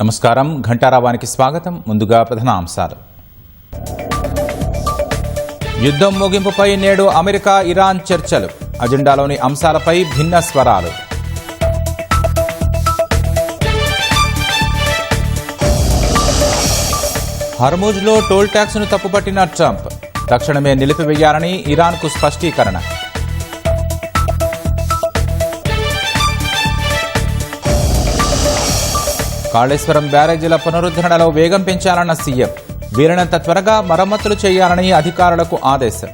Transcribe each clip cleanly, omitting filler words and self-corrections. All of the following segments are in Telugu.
నమస్కారం, ఘంటారావానికి స్వాగతం. ముందుగా ప్రధాన అంశాలు. యుద్ధం ముగింపుపై నేడు అమెరికా ఇరాన్ చర్చలు. అజెండాలోని అంశాలపై భిన్న స్వరాలు. హర్ముజ్లో టోల్ ట్యాక్స్ను తప్పుపట్టిన ట్రంప్ తక్షణమే నిలిపివేయాలని ఇరాన్కు స్పష్టీకరణ. కాళేశ్వరం బ్యారేజీల పునరుద్ధరణలో వేగం పెంచాలన్న సీఎం. వీలైనంత త్వరగా మరమ్మతులు చేయాలని అధికారులకు ఆదేశం.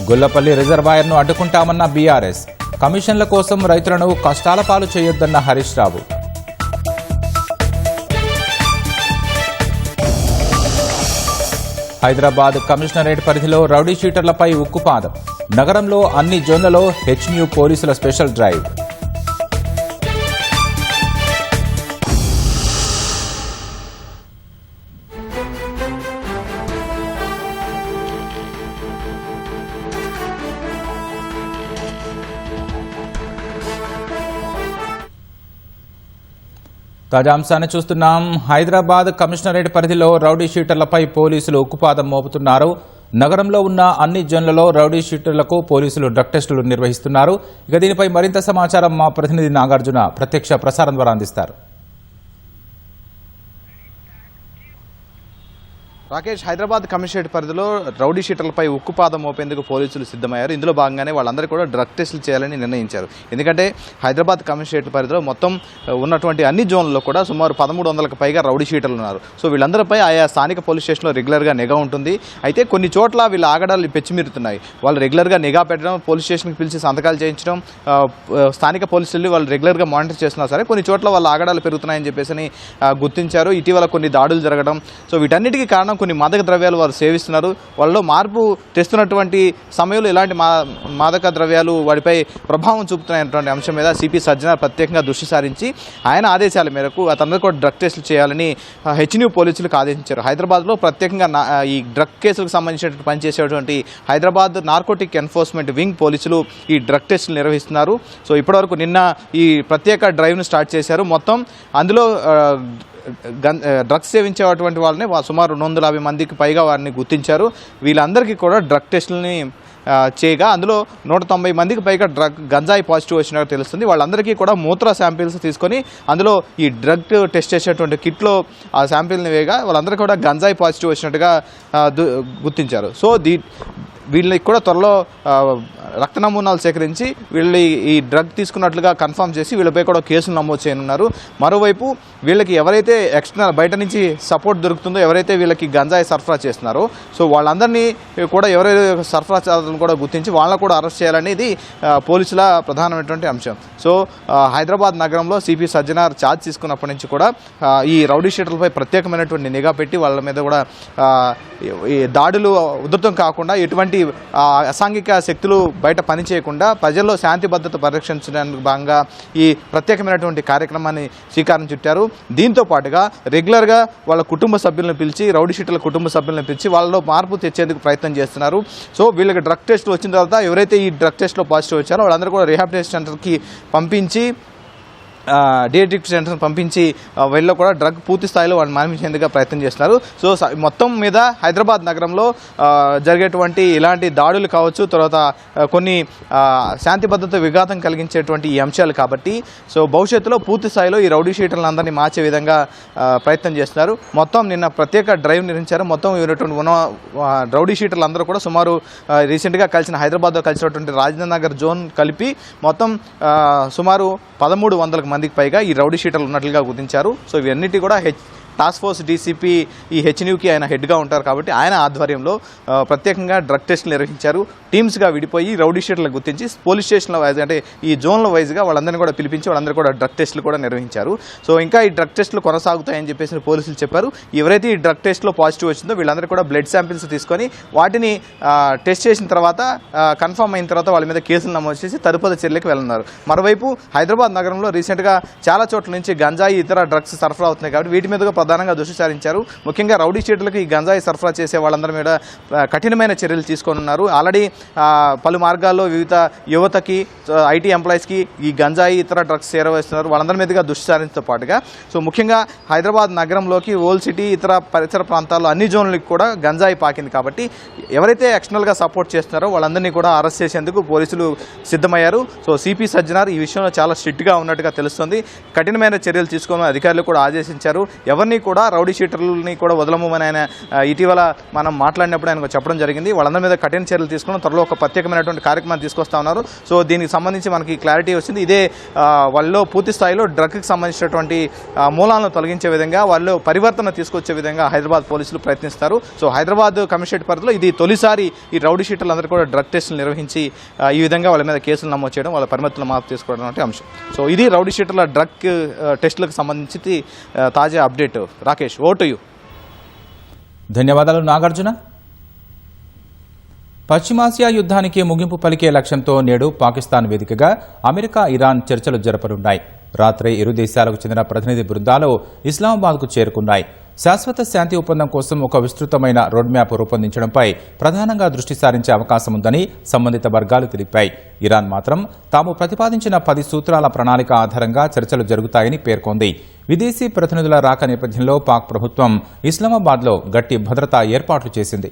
గుల్లపల్లి రిజర్వాయర్ను అడ్డుకుంటామన్న బీఆర్ఎస్. కమిషన్ల కోసం రైతులను కష్టాల పాలు చేయొద్దన్న హరీష్ రావు. హైదరాబాద్ కమిషనరేట్ పరిధిలో రౌడీ షీటర్లపై ఉక్కుపాదం. నగరంలో అన్ని జోన్లలో హెచ్న్యూ పోలీసుల స్పెషల్ డ్రైవ్. తాజా అంశాన్ని చూస్తున్నాం. హైదరాబాద్ కమిషనరేట్ పరిధిలో రౌడీ షీటర్లపై పోలీసులు ఉక్కుపాదం మోపుతున్నారు. నగరంలో ఉన్న అన్ని జోన్లలో రౌడీ షీటర్లకు పోలీసులు డ్రగ్ టెస్టులు నిర్వహిస్తున్నారు. ఇక దీనిపై మరింత సమాచారం మా ప్రతినిధి నాగార్జున ప్రత్యక్ష ప్రసారం ద్వారా అందిస్తారు. రాకేష్, హైదరాబాద్ కమిషనరేట్ పరిధిలో రౌడీ షీటర్లపై ఉక్కుపాదం మోపేందుకు పోలీసులు సిద్ధమయ్యారు. ఇందులో భాగంగానే వాళ్ళందరూ కూడా డ్రగ్ టెస్టులు చేయాలని నిర్ణయించారు. ఎందుకంటే హైదరాబాద్ కమిషనరేట్ పరిధిలో మొత్తం ఉన్నటువంటి అన్ని జోన్లలో కూడా సుమారు 1300కు పైగా రౌడీ షీటర్లు ఉన్నారు. సో వీళ్ళందరిపై ఆయా స్థానిక పోలీస్ స్టేషన్లో రెగ్యులర్గా నిఘా ఉంటుంది. అయితే కొన్ని చోట్ల వీళ్ళ ఆగడాలు పెచ్చిమిరుతున్నాయి. వాళ్ళు రెగ్యులర్గా నిఘా పెట్టడం, పోలీస్ స్టేషన్కి పిలిచి సంతకాలు చేయించడం, స్థానిక పోలీసులు వాళ్ళు రెగ్యులర్గా మానిటర్ చేస్తున్నా సరే కొన్ని చోట్ల వాళ్ళ ఆగడాలు పెరుగుతున్నాయని చెప్పేసి గుర్తించారు. ఇటీవల కొన్ని దాడులు జరగడం, సో వీటన్నిటికీ కారణం కొన్ని మాదక ద్రవ్యాలు వారు సేవిస్తున్నారు. వాళ్ళలో మార్పు తెస్తున్నటువంటి సమయంలో ఇలాంటి మాదక ద్రవ్యాలు వాడిపై ప్రభావం చూపుతున్నాయన్నటువంటి అంశం మీద సిపి సజ్జనార్ ప్రత్యేకంగా దృష్టి సారించి ఆయన ఆదేశాల మేరకు అతను కూడా డ్రగ్ టెస్టులు చేయాలని హెచ్న్యూ పోలీసులకు ఆదేశించారు. హైదరాబాద్లో ప్రత్యేకంగా ఈ డ్రగ్ కేసులకు సంబంధించినటువంటి పనిచేసేటువంటి హైదరాబాద్ నార్కోటిక్ ఎన్ఫోర్స్మెంట్ వింగ్ పోలీసులు ఈ డ్రగ్ టెస్టులు నిర్వహిస్తున్నారు. సో ఇప్పటివరకు నిన్న ఈ ప్రత్యేక డ్రైవ్ను స్టార్ట్ చేశారు. మొత్తం అందులో డ్రగ్స్ సేవించేటువంటి వాళ్ళని సుమారు 250 మందికి పైగా వారిని గుర్తించారు. వీళ్ళందరికీ కూడా డ్రగ్ టెస్టులని చేయగా అందులో 190 మందికి పైగా గంజాయి పాజిటివ్ వచ్చినట్టు తెలుస్తుంది. వాళ్ళందరికీ కూడా మూత్ర శాంపిల్స్ తీసుకొని అందులో ఈ డ్రగ్ టెస్ట్ చేసేటువంటి కిట్లో ఆ శాంపిల్ని వేయగా వాళ్ళందరికీ కూడా గంజాయి పాజిటివ్ వచ్చినట్టుగా గుర్తించారు. సో వీళ్ళకి కూడా త్వరలో రక్త నమూనాలు సేకరించి వీళ్ళు ఈ డ్రగ్ తీసుకున్నట్లుగా కన్ఫర్మ్ చేసి వీళ్ళపై కూడా కేసులు నమోదు చేయనున్నారు. మరోవైపు వీళ్ళకి ఎవరైతే ఎక్స్టర్నల్ బయట నుంచి సపోర్ట్ దొరుకుతుందో, ఎవరైతే వీళ్ళకి గంజాయి సరఫరా చేస్తున్నారో సో వాళ్ళందరినీ కూడా ఎవరైతే సరఫరాదారులను కూడా గుర్తించి వాళ్ళని కూడా అరెస్ట్ చేయాలనేది పోలీసుల ప్రధానమైనటువంటి అంశం. సో హైదరాబాద్ నగరంలో సిపి సజ్జనార్ ఛార్జ్ తీసుకున్నప్పటి నుంచి కూడా ఈ రౌడీ షీటర్లపై ప్రత్యేకమైనటువంటి నిఘా పెట్టి వాళ్ళ మీద కూడా ఈ దాడులు ఉధృతం కాకుండా ఎటువంటి అసాంఘిక శక్తులు బయట పనిచేయకుండా ప్రజల్లో శాంతి భద్రత పరిరక్షించడానికి భాగంగా ఈ ప్రత్యేకమైనటువంటి కార్యక్రమాన్ని శ్రీకారం చుట్టారు. దీంతో పాటుగా రెగ్యులర్గా వాళ్ళ కుటుంబ సభ్యులను పిలిచి, రౌడీ షీటర్ల కుటుంబ సభ్యులను పిలిచి వాళ్ళలో మార్పు తెచ్చేందుకు ప్రయత్నం చేస్తున్నారు. సో వీళ్ళకి డ్రగ్ టెస్టులు వచ్చిన తర్వాత ఎవరైతే ఈ డ్రగ్ టెస్ట్లో పాజిటివ్ వచ్చారో వాళ్ళందరూ కూడా రిహాబిలిటేషన్ సెంటర్కి పంపించి డిఎడిక్ట్ సెంటర్ని పంపించి వీళ్ళు కూడా డ్రగ్ పూర్తి స్థాయిలో వాళ్ళు మానిపించేందుకు ప్రయత్నం చేస్తున్నారు. సో మొత్తం మీద హైదరాబాద్ నగరంలో జరిగేటువంటి ఇలాంటి దాడులు కావచ్చు, తర్వాత కొన్ని శాంతి భద్రత విఘాతం కలిగించేటువంటి ఈ అంశాలు కాబట్టి సో భవిష్యత్తులో పూర్తి స్థాయిలో ఈ రౌడీ షీటర్లందరినీ మార్చే విధంగా ప్రయత్నం చేస్తున్నారు. మొత్తం నిన్న ప్రత్యేక డ్రైవ్ నిర్వహించారు. మొత్తం ఉన్న రౌడీ షీటర్లు అందరూ కూడా సుమారు రీసెంట్గా కలిసిన హైదరాబాద్లో కలిసినటువంటి రాజేంద్ర నగర్ జోన్ కలిపి మొత్తం సుమారు 1300 మందికి పైగా ఈ రౌడీ షీటర్లు ఉన్నట్లుగా గుర్తించారు. సో ఇవన్నిటి కూడా టాస్క్ ఫోర్స్ డీసీపీ ఈ హెచ్న్యూకి ఆయన హెడ్గా ఉంటారు కాబట్టి ఆయన ఆధ్వర్యంలో ప్రత్యేకంగా డ్రగ్ టెస్టులు నిర్వహించారు. టీమ్స్గా విడిపోయి రౌడీ షీటర్లను గుర్తించి పోలీస్ స్టేషన్ల వైజ్ అంటే ఈ జోన్ల వైజ్గా వాళ్ళందరినీ కూడా పిలిపించి వాళ్ళందరూ కూడా డ్రగ్ టెస్టులు కూడా నిర్వహించారు. సో ఇంకా ఈ డ్రగ్ టెస్టులు కొనసాగుతాయని చెప్పేసి పోలీసులు చెప్పారు. ఎవరైతే ఈ డ్రగ్ టెస్ట్లో పాజిటివ్ వచ్చిందో వీళ్ళందరూ కూడా బ్లడ్ శాంపిల్స్ తీసుకొని వాటిని టెస్ట్ చేసిన తర్వాత కన్ఫర్మ్ అయిన తర్వాత వాళ్ళ మీద కేసులు నమోదు చేసి తదుపరి చర్యలకు వెళ్ళనున్నారు. మరోవైపు హైదరాబాద్ నగరంలో రీసెంట్గా చాలా చోట్ల నుంచి గంజాయి ఇతర డ్రగ్స్ సరఫరా అవుతున్నాయి కాబట్టి వీటి మీద ప్రధానంగా దృష్టి సారించారు. ముఖ్యంగా రౌడీ షీటర్లకు ఈ గంజాయి సరఫరా చేసే వాళ్ళందరి మీద కఠినమైన చర్యలు తీసుకోనున్నారు. ఆల్రెడీ పలు మార్గాల్లో వివిధ యువతకి, ఐటీ ఎంప్లాయీస్కి ఈ గంజాయి ఇతర డ్రగ్స్ చేరవేస్తున్నారు. వాళ్ళందరి మీదుగా దృష్టి సారించడంతో పాటుగా ముఖ్యంగా హైదరాబాద్ నగరంలోకి, ఓల్డ్ సిటీ, ఇతర పరిసర ప్రాంతాల్లో అన్ని జోన్లకి కూడా గంజాయి పాకింది. కాబట్టి ఎవరైతే ఎక్స్టర్నల్గా సపోర్ట్ చేస్తున్నారో వాళ్ళందరినీ కూడా అరెస్ట్ చేసేందుకు పోలీసులు సిద్ధమయ్యారు. సిపి సజ్జనార్ ఈ విషయంలో చాలా స్ట్రిక్ట్గా ఉన్నట్టుగా తెలుస్తుంది. కఠినమైన చర్యలు తీసుకోవాలని అధికారులు కూడా ఆదేశించారు. ఎవరిని కూడా రౌడీ షీటర్లని కూడా వదలమని ఆయన ఇటీవల మనం మాట్లాడినప్పుడు ఆయన చెప్పడం జరిగింది. వాళ్ళందరి మీద కఠిన చర్యలు తీసుకుని త్వరలో ఒక ప్రత్యేకమైనటువంటి కార్యక్రమాన్ని తీసుకొస్తా ఉన్నారు. దీనికి సంబంధించి మనకి క్లారిటీ వచ్చింది. ఇదే వాళ్ళలో పూర్తి స్థాయిలో డ్రగ్కి సంబంధించినటువంటి మూలాలను తొలగించే విధంగా, వాళ్ళు పరివర్తన తీసుకొచ్చే విధంగా హైదరాబాద్ పోలీసులు ప్రయత్నిస్తారు. హైదరాబాద్ కమిషనరేట్ పరిధిలో ఇది తొలిసారి ఈ రౌడీ షీటర్లందరూ కూడా డ్రగ్ టెస్టులు నిర్వహించి ఈ విధంగా వాళ్ళ మీద కేసులు నమోదు చేయడం, వాళ్ళ పరిమితులను మార్పు తీసుకోవడం వంటి అంశం. ఇది రౌడీ షీటర్ల డ్రగ్ టెస్టులకు సంబంధించి తాజా అప్డేట్. Rakesh, vote you. ధన్యవాదాలు నాగార్జున. పశ్చిమాసియా యుద్ధానికి ముగింపు పలికే లక్ష్యంతో నేడు పాకిస్తాన్ వేదికగా అమెరికా, ఇరాన్ చర్చలు జరపనున్నాయి. రాత్రి ఇరు దేశాలకు చెందిన ప్రతినిధి బృందాలు ఇస్లామాబాద్కు చేరుకున్నాయి. శాశ్వత శాంతి ఒప్పందం కోసం ఒక విస్తృతమైన రోడ్ మ్యాప్ రూపొందించడంపై ప్రధానంగా దృష్టి సారించే అవకాశం ఉందని సంబంధిత వర్గాలు తెలిపాయి. ఇరాన్ మాత్రం తాము ప్రతిపాదించిన 10 సూత్రాల ప్రణాళిక ఆధారంగా చర్చలు జరుగుతాయని పేర్కొంది. విదేశీ ప్రతినిధుల రాక నేపథ్యంలో పాక్ ప్రభుత్వం ఇస్లామాబాద్లో గట్టి భద్రతా ఏర్పాట్లు చేసింది.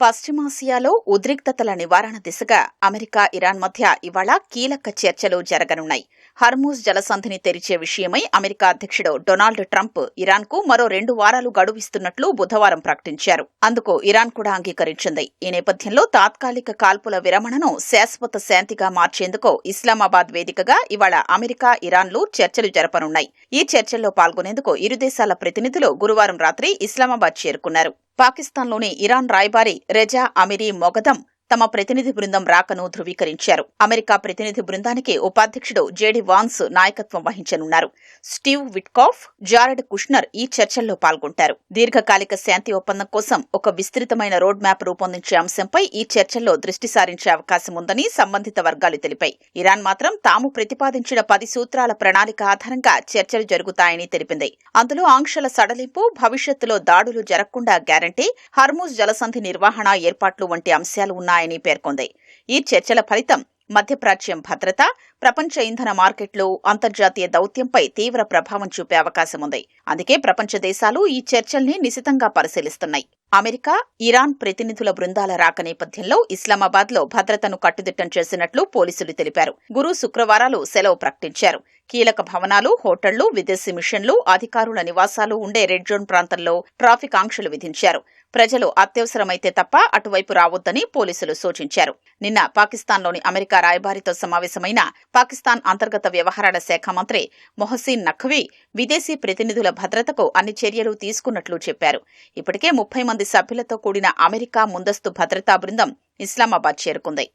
పశ్చిమాసియాలో ఉద్రిక్తతల నివారణ దిశగా అమెరికా, ఇరాన్ మధ్య ఇవాళ కీలక చర్చలు జరగనున్నాయి. హర్మూజ్ జలసంధిని తెరిచే విషయమై అమెరికా అధ్యక్షుడు డొనాల్డ్ ట్రంప్ ఇరాన్కు మరో 2 వారాలు గడువిస్తున్నట్లు బుధవారం ప్రకటించారు. అందుకు ఇరాన్ కూడా అంగీకరించింది. ఈ నేపథ్యంలో తాత్కాలిక కాల్పుల విరమణను శాశ్వత శాంతిగా మార్చేందుకు ఇస్లామాబాద్ వేదికగా ఇవాళ అమెరికా, ఇరాన్లు చర్చలు జరపనున్నాయి. ఈ చర్చల్లో పాల్గొనేందుకు ఇరు దేశాల ప్రతినిధులు గురువారం రాత్రి ఇస్లామాబాద్ చేరుకున్నారు. పాకిస్తాన్లోని ఇరాన్ రాయబారి రెజా అమిరీ మొగదం తమ ప్రతినిధి బృందం రాకను ధృవీకరించారు. అమెరికా ప్రతినిధి బృందానికి ఉపాధ్యక్షుడు జేడీ వాన్స్ నాయకత్వం వహించనున్నారు. స్టీవ్ విట్కాఫ్, జారెడ్ కుష్నర్ ఈ చర్చల్లో పాల్గొంటారు. దీర్ఘకాలిక శాంతి ఒప్పందం కోసం ఒక విస్తృతమైన రోడ్ మ్యాప్ రూపొందించే అంశంపై ఈ చర్చల్లో దృష్టి సారించే అవకాశం ఉందని సంబంధిత వర్గాలు తెలిపాయి. ఇరాన్ మాత్రం తాము ప్రతిపాదించిన 10 సూత్రాల ప్రణాళిక ఆధారంగా చర్చలు జరుగుతాయని తెలిపింది. అందులో ఆంక్షల సడలింపు, భవిష్యత్తులో దాడులు జరగకుండా గ్యారంటీ, హర్మూజ్ జలసంధి నిర్వహణ ఏర్పాట్లు వంటి అంశాలు ఉన్నాయని పేర్కొంది. ఈ చర్చల ఫలితం మధ్యప్రాచ్యం భద్రత, ప్రపంచ ఇంధన మార్కెట్లు, అంతర్జాతీయ దౌత్యంపై తీవ్ర ప్రభావం చూపే అవకాశం ఉంది. అందుకే ప్రపంచ దేశాలు ఈ చర్చల్ని నిశితంగా పరిశీలిస్తున్నాయి. అమెరికా, ఇరాన్ ప్రతినిధుల బృందాల రాక నేపథ్యంలో ఇస్లామాబాద్లో భద్రతను కట్టుదిట్టం చేసినట్లు పోలీసులు తెలిపారు. గురు, శుక్రవారాలు సెలవు ప్రకటించారు. కీలక భవనాలు, హోటళ్లు, విదేశీ మిషన్లు, అధికారుల నివాసాలు ఉండే రెడ్ జోన్ ప్రాంతంలో ట్రాఫిక్ ఆంక్షలు విధించారు. ప్రజలు అత్యవసరమైతే తప్ప అటువైపు రావొద్దని పోలీసులు సూచించారు. నిన్న పాకిస్తాన్లోని అమెరికా రాయబారితో సమావేశమైన పాకిస్తాన్ అంతర్గత వ్యవహారాల శాఖ మంత్రి మొహసిన్ నఖ్వీ విదేశీ ప్రతినిధుల భద్రతకు అన్ని చర్యలు తీసుకున్నట్లు చెప్పారు. ఇప్పటికే 30 మంది సభ్యులతో కూడిన అమెరికా ముందస్తు భద్రతా బృందం ఇస్లామాబాద్ చేరుకుంది.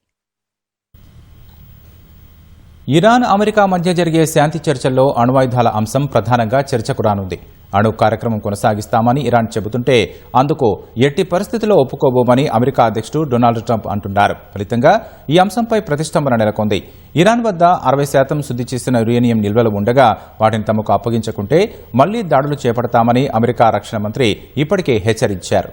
ఇరాన్, అమెరికా మధ్య జరిగే శాంతి చర్చల్లో అణ్వాయుధాల అంశం ప్రధానంగా చర్చకు రానుంది. అణు కార్యక్రమం కొనసాగిస్తామని ఇరాన్ చెబుతుంటే అందుకు ఎట్టి పరిస్థితుల్లో ఒప్పుకోబోమని అమెరికా అధ్యక్షుడు డొనాల్డ్ ట్రంప్ అంటున్నారు. ఫలితంగా ఈ అంశంపై ప్రతిష్టంభన నెలకొంది. ఇరాన్ వద్ద 60% శుద్ధి చేసిన యురేనియం నిల్వలు ఉండగా వాటిని తమకు అప్పగించకుంటే మళ్లీ దాడులు చేపడతామని అమెరికా రక్షణ మంత్రి ఇప్పటికే హెచ్చరించారు.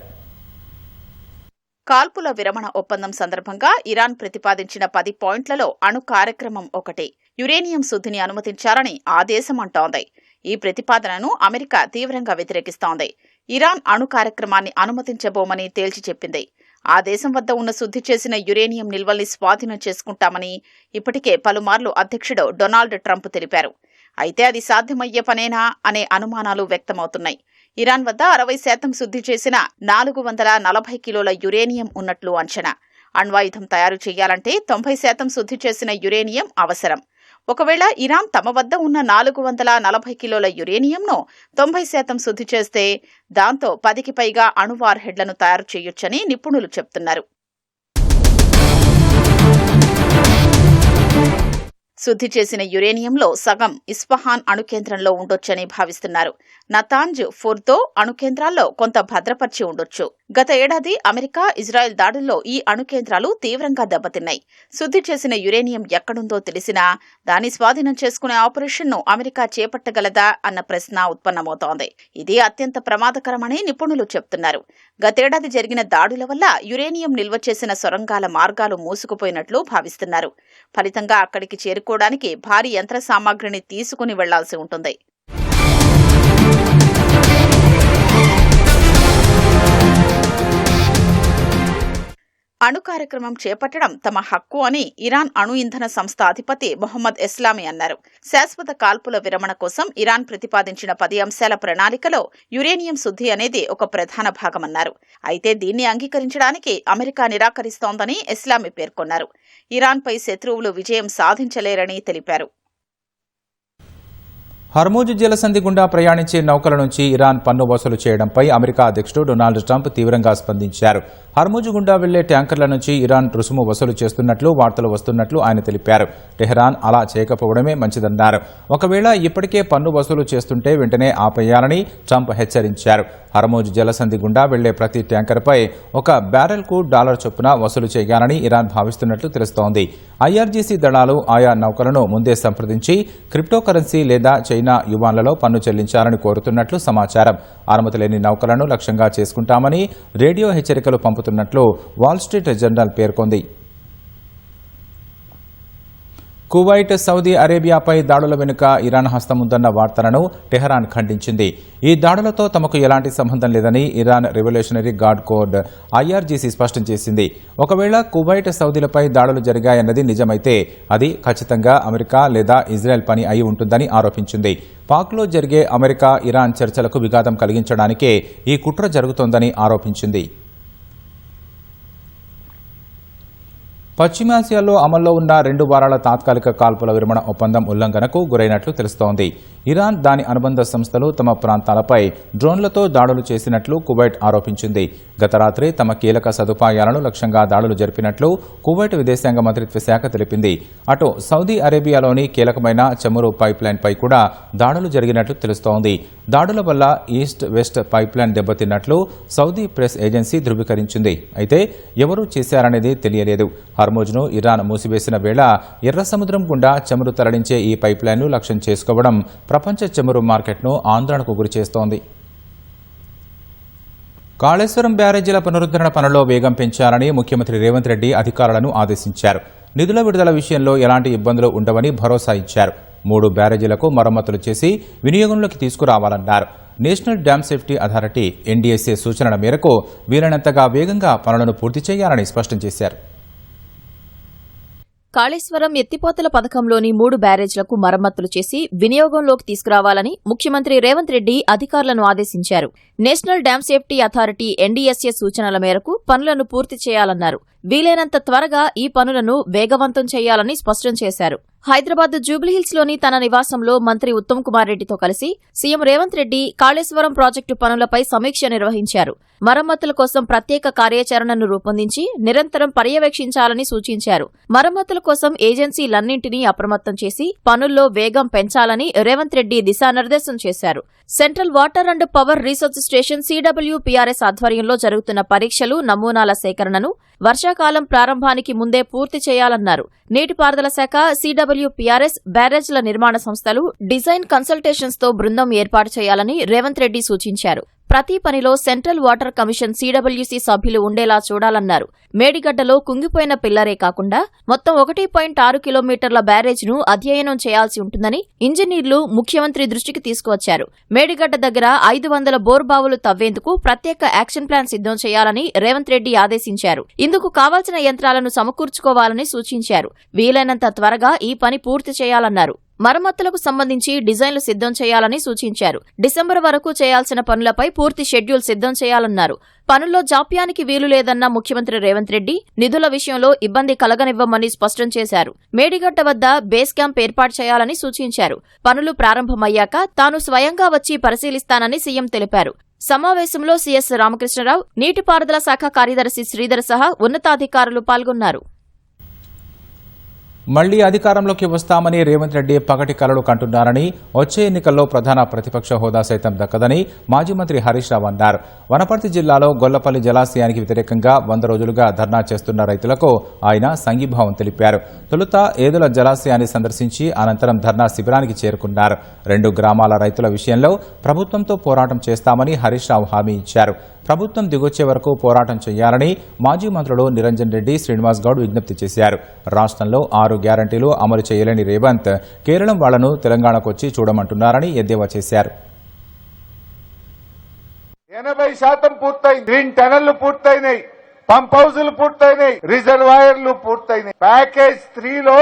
కాల్పుల విరమణ ఒప్పందం సందర్భంగా ఇరాన్ ప్రతిపాదించిన 10 పాయింట్లలో అణు కార్యక్రమం ఒకటి. యురేనియం శుద్ధిని అనుమతించాలని ఆ దేశం అంటోంది. ఈ ప్రతిపాదనను అమెరికా తీవ్రంగా వ్యతిరేకిస్తోంది. ఇరాన్ అణు కార్యక్రమాన్ని అనుమతించబోమని తేల్చి చెప్పింది. ఆ దేశం వద్ద ఉన్న శుద్ధి చేసిన యురేనియం నిల్వల్ని స్వాధీనం చేసుకుంటామని ఇప్పటికే పలుమార్లు అధ్యక్షుడు డొనాల్డ్ ట్రంప్ తెలిపారు. అయితే అది సాధ్యమయ్యే పనేనా అనే అనుమానాలు వ్యక్తమవుతున్నాయి. ఇరాన్ వద్ద 60% శుద్ధి చేసిన 440 కిలోల యురేనియం ఉన్నట్లు అంచనా. అణ్వాయుధం తయారు చేయాలంటే 90% శుద్ధి చేసిన యురేనియం అవసరం. ఒకవేళ ఇరాన్ తమ వద్ద ఉన్న 440 కిలోల యురేనియంను 90% శుద్ధి చేస్తే దాంతో 10కి పైగా అణు వార్హెడ్లను తయారు చేయొచ్చని నిపుణులు చెప్తున్నారు. శుద్ధి చేసిన యురేనియంలో సగం ఇస్ఫహాన్ అణుకేంద్రంలో ఉండొచ్చని భావిస్తున్నారు. నతాంజ్, ఫోర్దో అణుకేంద్రాల్లో కొంత భద్రపరిచి ఉండొచ్చు. గత ఏడాది అమెరికా, ఇజ్రాయెల్ దాడుల్లో ఈ అణుకేంద్రాలు తీవ్రంగా దెబ్బతిన్నాయి. శుద్ధి చేసిన యురేనియం ఎక్కడుందో తెలిసినా దాన్ని స్వాధీనం చేసుకునే ఆపరేషన్ను అమెరికా చేపట్టగలదా అన్న ప్రశ్న ఉత్పన్నమవుతోంది. ఇది అత్యంత ప్రమాదకరమని నిపుణులు చెబుతున్నారు. గతేడాది జరిగిన దాడుల వల్ల యురేనియం నిల్వ చేసిన సొరంగాల మార్గాలు మూసుకుపోయినట్లు భావిస్తున్నారు. ఫలితంగా అక్కడికి చేరుకోవడానికి భారీ యంత్ర సామాగ్రిని తీసుకుని వెళ్లాల్సి ఉంటుంది. అణు కార్యక్రమం చేపట్టడం తమ హక్కు అని ఇరాన్ అణు ఇంధన సంస్థ అధిపతి మొహమ్మద్ ఎస్లామీ అన్నారు. శాశ్వత కాల్పుల విరమణ కోసం ఇరాన్ ప్రతిపాదించిన 10 అంశాల ప్రణాళికలో యురేనియం శుద్ధి అనేది ఒక ప్రధాన భాగమన్నారు. అయితే దీన్ని అంగీకరించడానికి అమెరికా నిరాకరిస్తోందని ఎస్లామీ పేర్కొన్నారు. ఇరాన్పై శత్రువులు విజయం సాధించలేరని తెలిపారు. హర్మూజ్ జలసంధి గుండా ప్రయాణించే నౌకల నుంచి ఇరాన్ పన్ను వసూలు చేయడంపై అమెరికా అధ్యక్షుడు డొనాల్డ్ ట్రంప్ తీవ్రంగా స్పందించారు. హర్మూజ్ గుండా వెళ్లే ట్యాంకర్ల నుంచి ఇరాన్ రుసుము వసూలు చేస్తున్నట్లు వార్తలు వస్తున్నట్లు ఆయన తెలిపారు. టెహ్రాన్ అలా చేయకపోవడమే మంచిదన్నారు. ఒకవేళ ఇప్పటికే పన్ను వసూలు చేస్తుంటే వెంటనే ఆపేయాలని ట్రంప్ హెచ్చరించారు. హర్మూజ్ జలసంధి గుండా వెళ్లే ప్రతి ట్యాంకర్పై $1 బ్యారెల్కు $1 చొప్పున వసూలు చేయాలని ఇరాన్ భావిస్తున్నట్లు తెలుస్తోంది. ఐఆర్జీసీ దళాలు ఆయా నౌకలను ముందే సంప్రదించి క్రిప్టోకరెన్సీ లేదా చైనా యువాన్లలో పన్ను చెల్లించాలని కోరుతున్నట్లు సమాచారం. అనుమతి లేని నౌకలను లక్ష్యంగా చేసుకుంటామని రేడియో హెచ్చరికలు పంపుతున్నట్లు వాల్ స్ట్రీట్ జర్నల్ పేర్కొంది. కువైట్, సౌదీ అరేబియాపై దాడుల వెనుక ఇరాన్ హస్తం ఉందన్న వార్తలను టెహ్రాన్ ఖండించింది. ఈ దాడులతో తమకు ఎలాంటి సంబంధం లేదని ఇరాన్ రెవల్యూషనరీ గార్డ్ కోడ్ ఐఆర్జీసీ స్పష్టం చేసింది. ఒకవేళ కువైట్, సౌదీలపై దాడులు జరిగాయన్నది నిజమైతే అది ఖచ్చితంగా అమెరికా లేదా ఇజ్రాయెల్ పని అయి ఉంటుందని ఆరోపించింది. పాక్లో జరిగే అమెరికా, ఇరాన్ చర్చలకు విఘాతం కలిగించడానికే ఈ కుట్ర జరుగుతోందని ఆరోపించింది. పశ్చిమాసియాలో అమల్లో ఉన్న 2 వారాల తాత్కాలిక కాల్పుల విరమణ ఒప్పందం ఉల్లంఘనకు గురైనట్లు తెలుస్తోంది. ఇరాన్, దాని అనుబంధ సంస్థలు తమ ప్రాంతాలపై డ్రోన్లతో దాడులు చేసినట్లు కువైట్ ఆరోపించింది. గత రాత్రి తమ కీలక సదుపాయాలను లక్ష్యంగా దాడులు జరిపినట్లు కువైట్ విదేశాంగ మంత్రిత్వ శాఖ తెలిపింది. అటు సౌదీ అరేబియాలోని కీలకమైన చమురు పైప్లైన్పై కూడా దాడులు జరిగినట్లు తెలుస్తోంది. దాడుల వల్ల ఈస్ట్ వెస్ట్ పైప్లైన్ దెబ్బతిన్నట్లు సౌదీ ప్రెస్ ఏజెన్సీ ధృవీకరించింది. అయితే ఎవరు చేశారనేది తెలియలేదు. హర్మూజ్ను ఇరాన్ మూసివేసిన వేళ ఎర్ర సముద్రం గుండా చమురు తరలించే ఈ పైప్లైన్ను లక్ష్యం చేసుకోవడం ప్రపంచ చమురు మార్కెట్ను ఆందోళనకు గురిచేస్తోంది. కాళేశ్వరం బ్యారేజీల పునరుద్ధరణ పనుల్లో వేగం పెంచాలని ముఖ్యమంత్రి రేవంత్ రెడ్డి అధికారులను ఆదేశించారు. నిధుల విడుదల విషయంలో ఎలాంటి ఇబ్బందులు ఉండవని భరోసా ఇచ్చారు. 3 బ్యారేజీలకు మరమ్మతులు చేసి వినియోగంలోకి తీసుకురావాలన్నారు. National Dam Safety Authority NDSA సూచనల మేరకు వీలైనంతగా వేగంగా పనులను పూర్తి చేయాలని స్పష్టం చేశారు. కాళేశ్వరం ఎత్తిపోతల పథకంలోని 3 బ్యారేజ్లకు మరమ్మతులు చేసి వినియోగంలోకి తీసుకురావాలని ముఖ్యమంత్రి రేవంత్ రెడ్డి అధికారులను ఆదేశించారు. National Dam Safety Authority NDSA సూచనల మేరకు పనులను పూర్తి చేయాలన్నారు. వీలైనంత త్వరగా ఈ పనులను వేగవంతం చేయాలని స్పష్టం చేశారు. హైదరాబాద్ జూబ్లీహిల్స్లోని తన నివాసంలో మంత్రి ఉత్తమ్ కుమార్ రెడ్డితో కలిసి సీఎం రేవంత్ రెడ్డి కాళేశ్వరం ప్రాజెక్టు పనులపై సమీక్ష నిర్వహించారు. మరమ్మతుల కోసం ప్రత్యేక కార్యాచరణను రూపొందించి నిరంతరం పర్యవేక్షించాలని సూచించారు. మరమ్మతుల కోసం ఏజెన్సీలన్నింటినీ అప్రమత్తం చేసి పనుల్లో వేగం పెంచాలని రేవంత్ రెడ్డి దిశానిర్దేశం చేశారు. Central water and power research station CWPRS ఆధ్వర్యంలో జరుగుతున్న పరీక్షలు, నమూనాల సేకరణను వర్షాకాలం ప్రారంభానికి ముందే పూర్తి చేయాలన్నారు. నీటిపారుదల శాఖ, CWPRS, బ్యారేజ్ల నిర్మాణ సంస్థలు డిజైన్ కన్సల్టేషన్స్ తో బృందం ఏర్పాటు చేయాలని రేవంత్ రెడ్డి సూచించారు. ప్రతి పనిలో సెంట్రల్ వాటర్ కమిషన్ CWC సభ్యులు ఉండేలా చూడాలన్నారు. మేడిగడ్డలో కుంగిపోయిన పిల్లరే కాకుండా మొత్తం 1.6 కిలోమీటర్ల బ్యారేజ్ను అధ్యయనం చేయాల్సి ఉంటుందని ఇంజనీర్లు ముఖ్యమంత్రి దృష్టికి తీసుకువచ్చారు. మేడిగడ్డ దగ్గర 500 బోర్బావులు తవ్వేందుకు ప్రత్యేక యాక్షన్ ప్లాన్ సిద్ధం చేయాలని రేవంత్ రెడ్డి ఆదేశించారు. ఇందుకు కావాల్సిన యంత్రాలను సమకూర్చుకోవాలని సూచించారు. వీలైనంత త్వరగా ఈ పని పూర్తి చేయాలన్నారు. మరమ్మతులకు సంబంధించి డిజైన్లు సిద్ధం చేయాలని సూచించారు. డిసెంబర్ వరకు చేయాల్సిన పనులపై పూర్తి షెడ్యూల్ సిద్ధం చేయాలన్నారు. పనుల్లో జాప్యానికి వీలు లేదన్న ముఖ్యమంత్రి రేవంత్ రెడ్డి నిధుల విషయంలో ఇబ్బంది కలగనివ్వమని స్పష్టం చేశారు. మేడిగడ్డ వద్ద బేస్ క్యాంప్ ఏర్పాటు చేయాలని సూచించారు. పనులు ప్రారంభమయ్యాక తాను స్వయంగా వచ్చి పరిశీలిస్తానని సీఎం తెలిపారు. సమావేశంలో సీఎస్ రామకృష్ణరావు, నీటిపారుదల శాఖ కార్యదర్శి శ్రీధర్ సహా ఉన్నతాధికారులు పాల్గొన్నారు. మళ్లీ అధికారంలోకి వస్తామని రేవంత్ రెడ్డి పగటి కలలు కంటున్నారని, వచ్చే ఎన్నికల్లో ప్రధాన ప్రతిపక్ష హోదా సైతం దక్కదని మాజీ మంత్రి హరీష్ రావు అన్నారు. వనపర్తి జిల్లాలో గొల్లపల్లి జలాశయానికి వ్యతిరేకంగా 100 రోజులుగా ధర్నా చేస్తున్న రైతులకు ఆయన సంఘీభావం తెలిపారు. తొలుత ఏదుల జలాశయాన్ని సందర్శించి అనంతరం ధర్నా శిబిరానికి చేరుకున్నారు. 2 గ్రామాల రైతుల విషయంలో ప్రభుత్వంతో పోరాటం చేస్తామని హరీష్ రావు హామీ ఇచ్చారు. ప్రభుత్వం దిగొచ్చే వరకు పోరాటం చేయాలని మాజీ మంత్రులు నిరంజన్ రెడ్డి, శ్రీనివాస్ గౌడ్ విజ్ఞప్తి చేశారు. రాష్ట్రంలో 6 గ్యారంటీలు అమలు చేయలేని రేవంత్ కేరళం వాళ్లను తెలంగాణకు వచ్చి చూడమంటున్నారని ఎద్దేవా చేశారు. 80% పూర్తయింది. గ్రీన్ టనళ్లు పూర్తయినాయి, పంప్ హౌజులు పూర్తయినాయి, రిజర్వాయర్లు పూర్తయినాయి. ప్యాకేజ్ 3లో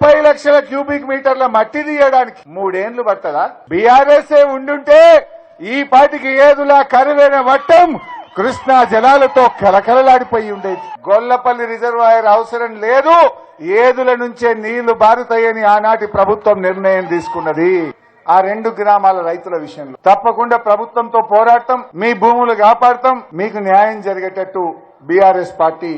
30 లక్షల క్యూబిక్ మీటర్ల మట్టి తీయడానికి 3 ఏళ్లు పట్టదా? బీఆర్ఎస్ఏ ఉండుంటే ఈ పాటికి ఏదులా కరువైన వట్టం కృష్ణా జలాలతో కలకలలాడిపోయి ఉండేది. గొల్లపల్లి రిజర్వాయర్ అవసరం లేదు, ఏదుల నుంచే నీళ్లు బారుతాయని ఆనాటి ప్రభుత్వం నిర్ణయం తీసుకున్నది. ఆ 2 గ్రామాల రైతుల విషయంలో తప్పకుండా ప్రభుత్వంతో పోరాడతాం, మీ భూములు కాపాడతాం, మీకు న్యాయం జరిగేటట్టు బీఆర్ఎస్ పార్టీ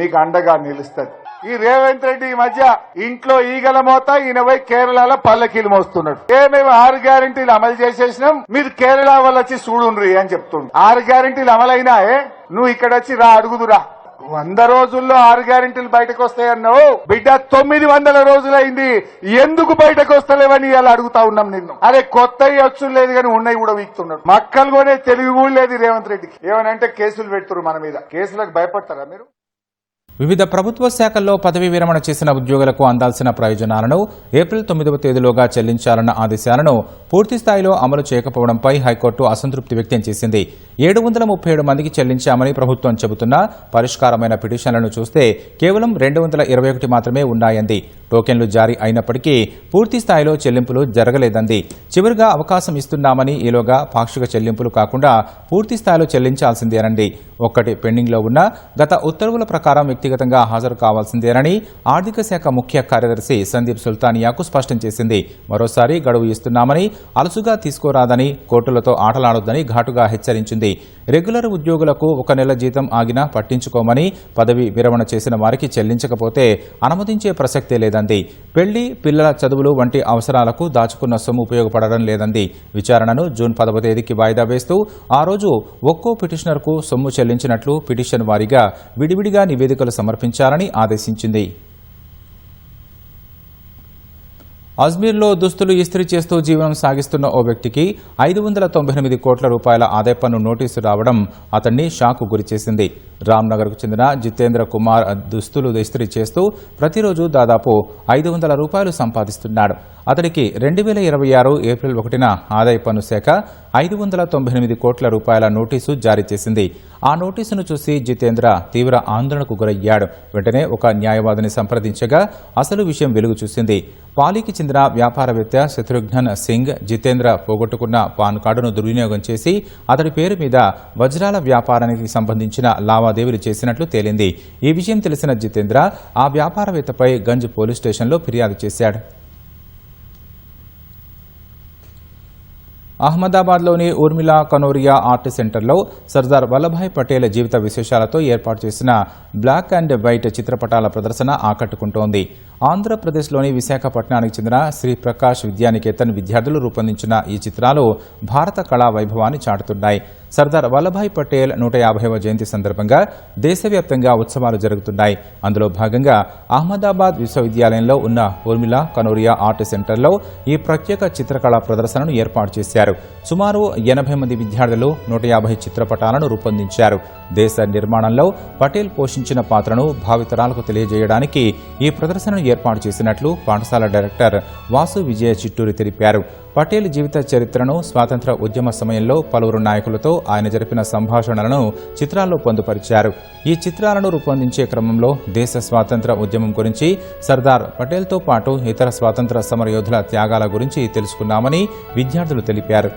మీకు అండగా నిలుస్తుంది. ఈ రేవంత్ రెడ్డి ఈ మధ్య ఇంట్లో ఈగల మోత, ఈయన పోయి కేరళలో పల్లకీలు మోస్తున్నాడు. మేము 6 గ్యారంటీలు అమలు చేసేసినాం, మీరు కేరళ వాళ్ళు వచ్చి చూడుండ్రి అని చెప్తుండ్రు. 6 గ్యారంటీలు అమలైనాయే, నువ్వు ఇక్కడ వచ్చి రా అడుగుదురా. 100 రోజుల్లో 6 గ్యారెంటీలు బయటకు వస్తాయన్నావు బిడ్డ, 900 రోజులైంది, ఎందుకు బయటకు వస్తలేవని ఇలా అడుగుతా ఉన్నాం నిన్ను. అరే కొత్త వచ్చు లేదు కానీ ఉన్నాయి కూడా వీక్తున్నాడు. మక్కలు కొనే తెలివి కూడా లేదు రేవంత్ రెడ్డికి. ఏమనంటే కేసులు పెడుతున్నారు మన మీద. కేసులకు భయపడతారా మీరు? వివిధ ప్రభుత్వ శాఖల్లో పదవీ విరమణ చేసిన ఉద్యోగులకు అందాల్సిన ప్రయోజనాలను ఏప్రిల్ 9వ తేదీలోగా చెల్లించాలన్న ఆదేశాలను పూర్తి స్థాయిలో అమలు చేయకపోవడంపై హైకోర్టు అసంతృప్తి వ్యక్తం చేసింది. 737 మందికి చెల్లించామని ప్రభుత్వం చెబుతున్నా పరిష్కారమైన పిటిషన్లను చూస్తే కేవలం 221 మాత్రమే ఉన్నాయంది. టోకెన్లు జారీ అయినప్పటికీ పూర్తి స్థాయిలో చెల్లింపులు జరగలేదంది. చివరిగా అవకాశం ఇస్తున్నామని ఈలోగా పాక్షిక చెల్లింపులు కాకుండా పూర్తి స్థాయిలో చెల్లించాల్సిందేనండి. ఒక్కటి పెండింగ్లో ఉన్న గత ఉత్తర్వుల ప్రకారం వ్యక్తిగతంగా హాజరు కావాల్సిందేనని ఆర్థిక శాఖ ముఖ్య కార్యదర్శి సందీప్ సుల్తానియాకు స్పష్టం చేసింది. మరోసారి గడువు ఇస్తున్నామని అలసుగా తీసుకోరాదని, కోర్టులతో ఆటలాడొద్దని ఘాటుగా హెచ్చరించింది. రెగ్యులర్ ఉద్యోగులకు 1 నెల జీతం ఆగినా పట్టించుకోమని, పదవి విరమణ చేసిన వారికి చెల్లించకపోతే అనుమతించే ప్రసక్తే లేదంది. పెళ్లి, పిల్లల చదువులు వంటి అవసరాలకు దాచుకున్న సొమ్ము ఉపయోగపడడం లేదంది. విచారణను జూన్ 10వ తేదీకి వాయిదా వేస్తూ ఆ రోజు ఒక్కో పిటిషనర్కు సొమ్ము చెల్లించినట్లు పిటిషన్ వారీగా విడివిడిగా నివేదికలు సమర్పించాలని ఆదేశించింది. అజ్మీర్లో దుస్తులు ఇస్త్రీ చేస్తూ జీవనం సాగిస్తున్న ఓ వ్యక్తికి 598 కోట్ల రూపాయల ఆదాయ పన్ను నోటీసు రావడం అతన్ని షాకు గురిచేసింది. రామ్నగర్కు చెందిన జితేంద్ర కుమార్ దుస్తులు ఇస్త్రీ చేస్తూ ప్రతిరోజు దాదాపు 500 రూపాయలు సంపాదిస్తున్నాడు. అతడికి 2026 ఏప్రిల్ 1న ఆదాయ పన్ను శాఖ 598 కోట్ల రూపాయల నోటీసు జారీ చేసింది. ఆ నోటీసును చూసి జితేంద్ర తీవ్ర ఆందోళనకు గురయ్యాడు. వెంటనే ఒక న్యాయవాదిని సంప్రదించగా అసలు విషయం వెలుగు చూసింది. పాలీకి చెందిన వ్యాపారవేత్త శత్రుఘ్నన్ సింగ్ జితేంద్ర పోగొట్టుకున్న పాన్ కార్డును దుర్వినియోగం చేసి అతడి పేరు మీద వజ్రాల వ్యాపారానికి సంబంధించిన లావాదేవీలు చేసినట్లు తేలింది. ఈ విషయం తెలిసిన జితేంద్ర ఆ వ్యాపారవేత్తపై గంజ్ పోలీస్ స్టేషన్లో ఫిర్యాదు చేశాడు. అహ్మదాబాద్లోని ఊర్మిళా కనోరియా ఆర్ట్ సెంటర్లో సర్దార్ వల్లభాయ్ పటేల్ జీవిత విశేషాలతో ఏర్పాటు చేసిన బ్లాక్ అండ్ వైట్ చిత్రపటాల ప్రదర్శన ఆకట్టుకుంటోంది. ఆంధ్రప్రదేశ్లోని విశాఖపట్నానికి చెందిన శ్రీ ప్రకాష్ విద్యానికేతన్ విద్యార్థులు రూపొందించిన ఈ చిత్రాలు భారత కళా వైభవాన్ని చాటుతున్నాయి. సర్దార్ వల్లభాయ్ పటేల్ 150వ జయంతి సందర్భంగా దేశవ్యాప్తంగా ఉత్సవాలు జరుగుతున్నాయి. అందులో భాగంగా అహ్మదాబాద్ విశ్వవిద్యాలయంలో ఉన్న ఊర్మిళా కనోరియా ఆర్ట్ సెంటర్లో ఈ ప్రత్యేక చిత్రకళా ప్రదర్శనను ఏర్పాటు చేశారు. సుమారు 80 మంది విద్యార్థులు 150 చిత్రపటాలను రూపొందించారు. దేశ నిర్మాణంలో పటేల్ పోషించిన పాత్రను భావితరాలకు తెలియజేయడానికి ఈ ప్రదర్శనను ఏర్పాటు చేసినట్లు పాఠశాల డైరెక్టర్ వాసు విజయ చిట్టూరి తెలిపారు. పటేల్ జీవిత చరిత్రను, స్వాతంత్ర ఉద్యమ సమయంలో పలువురు నాయకులతో ఆయన జరిపిన సంభాషణలను చిత్రాల్లో పొందుపరిచారు. ఈ చిత్రాలను రూపొందించే క్రమంలో దేశ స్వాతంత్ర ఉద్యమం గురించి, సర్దార్ పటేల్తో పాటు ఇతర స్వాతంత్ర సమరయోధుల త్యాగాల గురించి తెలుసుకున్నామని విద్యార్థులు తెలిపారు.